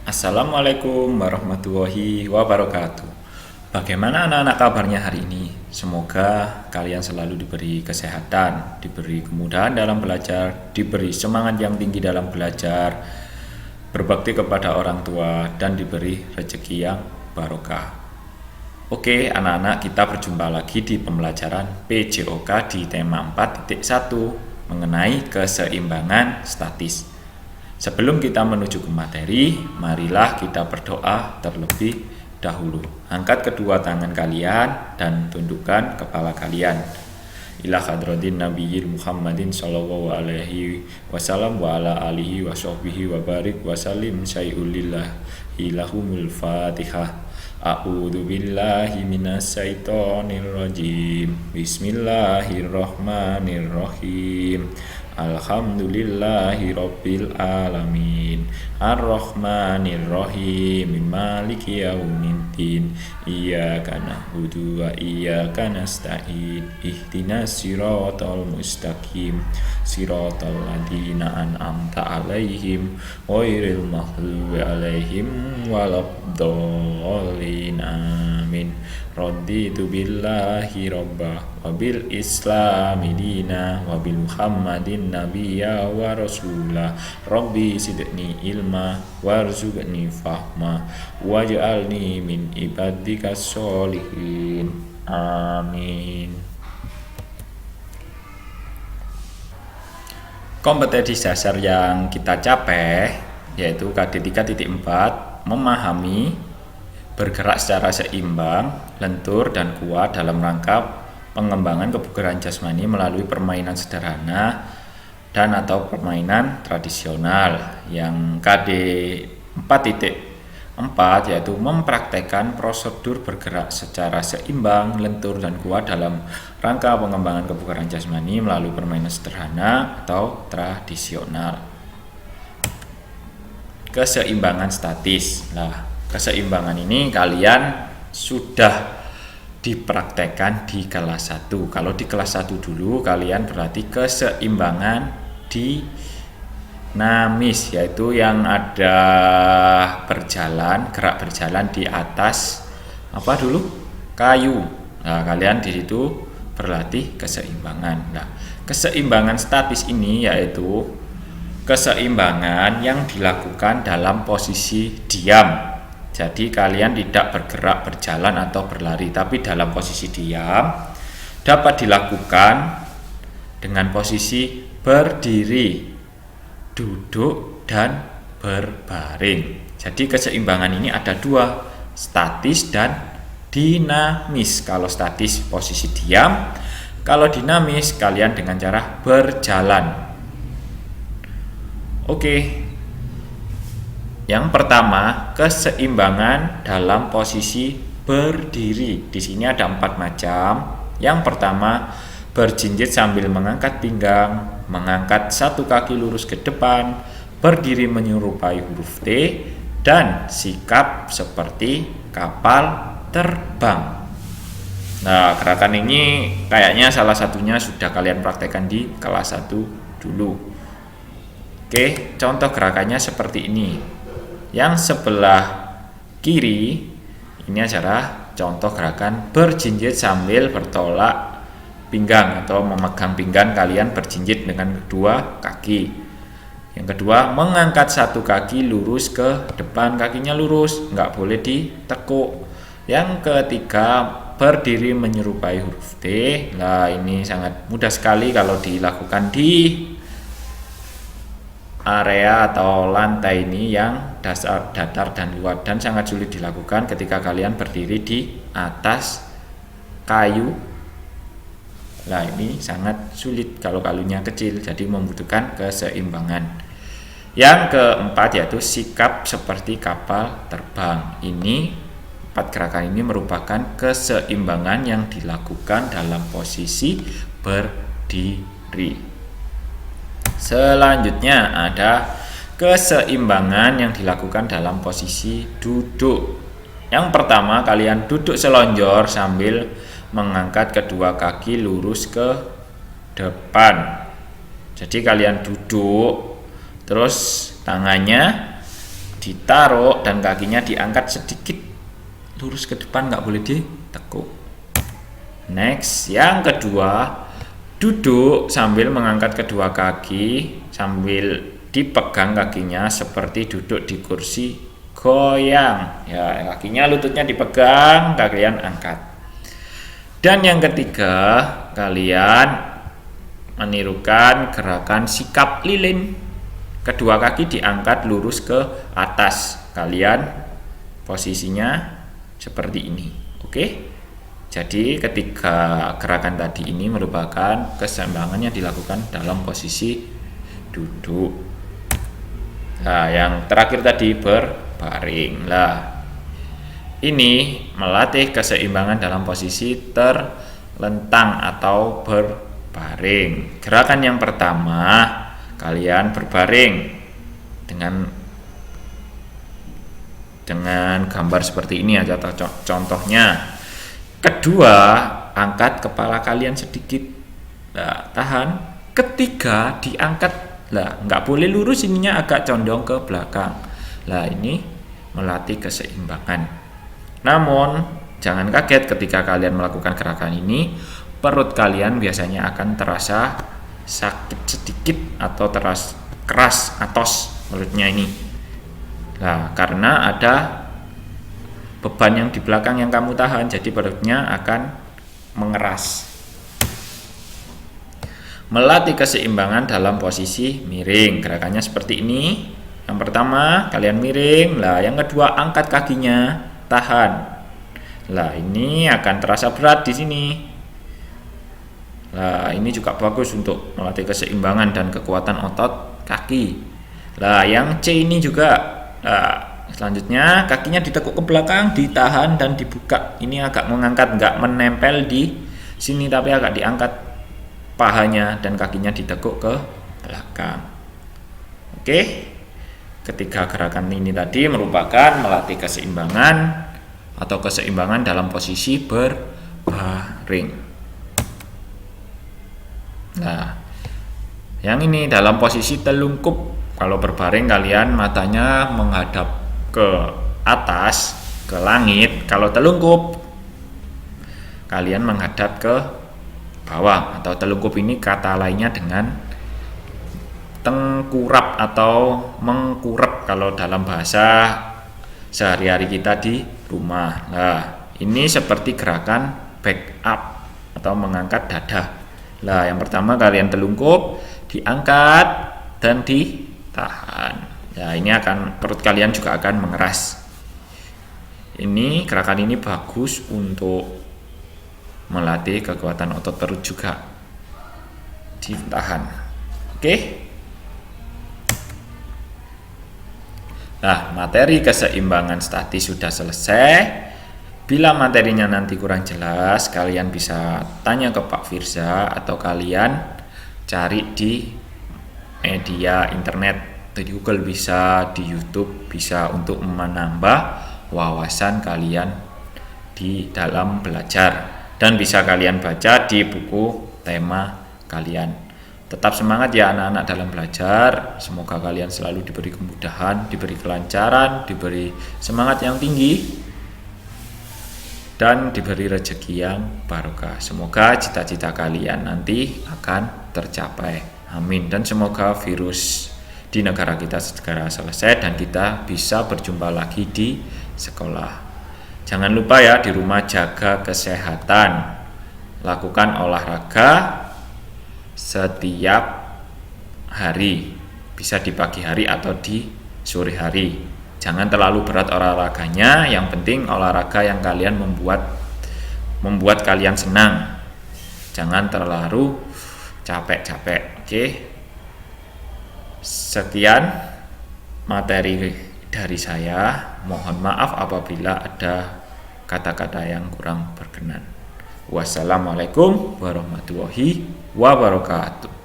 Assalamualaikum warahmatullahi wabarakatuh. Bagaimana anak-anak kabarnya hari ini? Semoga kalian selalu diberi kesehatan, diberi kemudahan dalam belajar, diberi semangat yang tinggi dalam belajar, berbakti kepada orang tua, dan diberi rezeki yang barokah. Oke, anak-anak, kita berjumpa lagi di pembelajaran PJOK di tema 4.1 mengenai keseimbangan statis. Sebelum kita menuju ke materi, marilah kita berdoa terlebih dahulu. Angkat kedua tangan kalian dan tundukkan kepala kalian. Ila hadratin nabiyil Muhammadin sallallahu alaihi wasallam wa ala alihi wa sahbihi wa barik wa salim syai'ulillahi lahumul fatihah. A'udzu billahi minasyaitonir rajim. Bismillahirrahmanirrahim. Alhamdulillahi rabbil alamin. Ar-Rahmanir-Rahim. Maliki yaumiddin. Iyyaka na'budu wa iyyaka nasta'in. Ihdinas siratal mustaqim. Siratal ladzina an'amta 'alaihim ghairil maghdubi 'alaihim waladdallin. Amin. Raditu billahi rabbah wa bil islami dina wa bil muhammadin nabiyya wa rasulah. Rabbi zidni ilma warzuqni fahma waj'alni min ibadikas sholihin. Amin. Kompetensi dasar yang kita capai yaitu KD 3.4, memahami, bergerak secara seimbang, lentur dan kuat dalam rangka pengembangan kebugaran jasmani melalui permainan sederhana dan atau permainan tradisional. Yang KD 4.4 yaitu mempraktekkan prosedur bergerak secara seimbang, lentur dan kuat dalam rangka pengembangan kebugaran jasmani melalui permainan sederhana atau tradisional. Keseimbangan statis. Keseimbangan ini kalian sudah dipraktekkan di kelas 1. Kalau di kelas 1 dulu kalian berarti keseimbangan dinamis, yaitu yang ada gerak berjalan di atas kayu. Kalian di situ berlatih keseimbangan. Keseimbangan statis ini yaitu keseimbangan yang dilakukan dalam posisi diam. Jadi kalian tidak bergerak, berjalan atau berlari, tapi dalam posisi diam. Dapat dilakukan dengan posisi berdiri, duduk, dan berbaring. Jadi keseimbangan ini ada dua, statis dan dinamis. Kalau statis posisi diam, kalau dinamis kalian dengan cara berjalan. Oke. Yang pertama, keseimbangan dalam posisi berdiri. Di sini ada 4 macam. Yang pertama, berjinjit sambil mengangkat pinggang, mengangkat satu kaki lurus ke depan, berdiri menyerupai huruf T, dan sikap seperti kapal terbang. Gerakan ini kayaknya salah satunya sudah kalian praktekkan di kelas 1 dulu. Oke, contoh gerakannya seperti ini. Yang sebelah kiri ini adalah contoh gerakan berjinjit sambil bertolak pinggang atau memegang pinggang kalian berjinjit dengan kedua kaki. Yang kedua, mengangkat satu kaki lurus ke depan, kakinya lurus, nggak boleh ditekuk. Yang ketiga, berdiri menyerupai huruf T. Ini sangat mudah sekali kalau dilakukan di area atau lantai ini yang datar dan luas, dan sangat sulit dilakukan ketika kalian berdiri di atas kayu. Ini sangat sulit kalau kayunya kecil, jadi membutuhkan keseimbangan. Yang keempat yaitu sikap seperti kapal terbang. Ini 4 gerakan ini merupakan keseimbangan yang dilakukan dalam posisi berdiri. Selanjutnya ada keseimbangan yang dilakukan dalam posisi duduk. Yang pertama, kalian duduk selonjor sambil mengangkat kedua kaki lurus ke depan. Jadi kalian duduk, terus tangannya ditaruh dan kakinya diangkat sedikit lurus ke depan, nggak boleh ditekuk. Next, yang kedua, duduk sambil mengangkat kedua kaki sambil dipegang kakinya seperti duduk di kursi goyang. Ya, kakinya lututnya dipegang, kalian angkat. Dan yang ketiga, kalian menirukan gerakan sikap lilin. Kedua kaki diangkat lurus ke atas. Kalian posisinya seperti ini. Oke? Jadi ketika gerakan tadi ini merupakan keseimbangan yang dilakukan dalam posisi duduk. Nah, yang terakhir tadi berbaring. Lah, ini melatih keseimbangan dalam posisi terlentang atau berbaring. Gerakan yang pertama, kalian berbaring dengan gambar seperti ini aja contohnya. Kedua, angkat kepala kalian sedikit. Nah, tahan. Ketiga, diangkat. Lah, nggak boleh lurus, ininya agak condong ke belakang. Lah, ini melatih keseimbangan. Namun, jangan kaget ketika kalian melakukan gerakan ini, perut kalian biasanya akan terasa sakit sedikit atau terasa keras atos perutnya ini. Nah, karena ada beban yang di belakang yang kamu tahan, jadi perutnya akan mengeras. Melatih keseimbangan dalam posisi miring, gerakannya seperti ini. Yang pertama, kalian miring. Lah, yang kedua, angkat kakinya, tahan. Lah, ini akan terasa berat di sini. Lah, ini juga bagus untuk melatih keseimbangan dan kekuatan otot kaki. Lah, yang C ini juga. Selanjutnya kakinya ditekuk ke belakang, ditahan dan dibuka. Ini agak mengangkat, nggak menempel di sini tapi agak diangkat pahanya dan kakinya ditekuk ke belakang. Oke. Ketiga gerakan ini tadi merupakan melatih keseimbangan atau keseimbangan dalam posisi berbaring. Nah, yang ini dalam posisi telungkup. Kalau berbaring kalian matanya menghadap ke atas, ke langit. Kalau telungkup kalian menghadap ke bawah, atau telungkup ini kata lainnya dengan tengkurap atau mengkurap kalau dalam bahasa sehari-hari kita di rumah. Nah, ini seperti gerakan back up atau mengangkat dada. Nah, yang pertama kalian telungkup, diangkat dan ditahan. Ya, ini akan perut kalian juga akan mengeras. Ini gerakan ini bagus untuk melatih kekuatan otot perut juga. Ditahan. Oke. Nah, materi keseimbangan statis sudah selesai. Bila materinya nanti kurang jelas, kalian bisa tanya ke Pak Firza atau kalian cari di media internet. Di Google bisa, di YouTube bisa, untuk menambah wawasan kalian di dalam belajar, dan bisa kalian baca di buku tema kalian. Tetap semangat ya anak-anak dalam belajar. Semoga kalian selalu diberi kemudahan, diberi kelancaran, diberi semangat yang tinggi, dan diberi rezeki yang barokah. Semoga cita-cita kalian nanti akan tercapai. Amin. Dan semoga virus di negara kita segera selesai dan kita bisa berjumpa lagi di sekolah. Jangan lupa ya, di rumah jaga kesehatan. Lakukan olahraga setiap hari. Bisa di pagi hari atau di sore hari. Jangan terlalu berat olahraganya, yang penting olahraga yang kalian membuat kalian senang. Jangan terlalu capek-capek. Oke. Sekian materi dari saya. Mohon maaf apabila ada kata-kata yang kurang berkenan. Wassalamualaikum warahmatullahi wabarakatuh.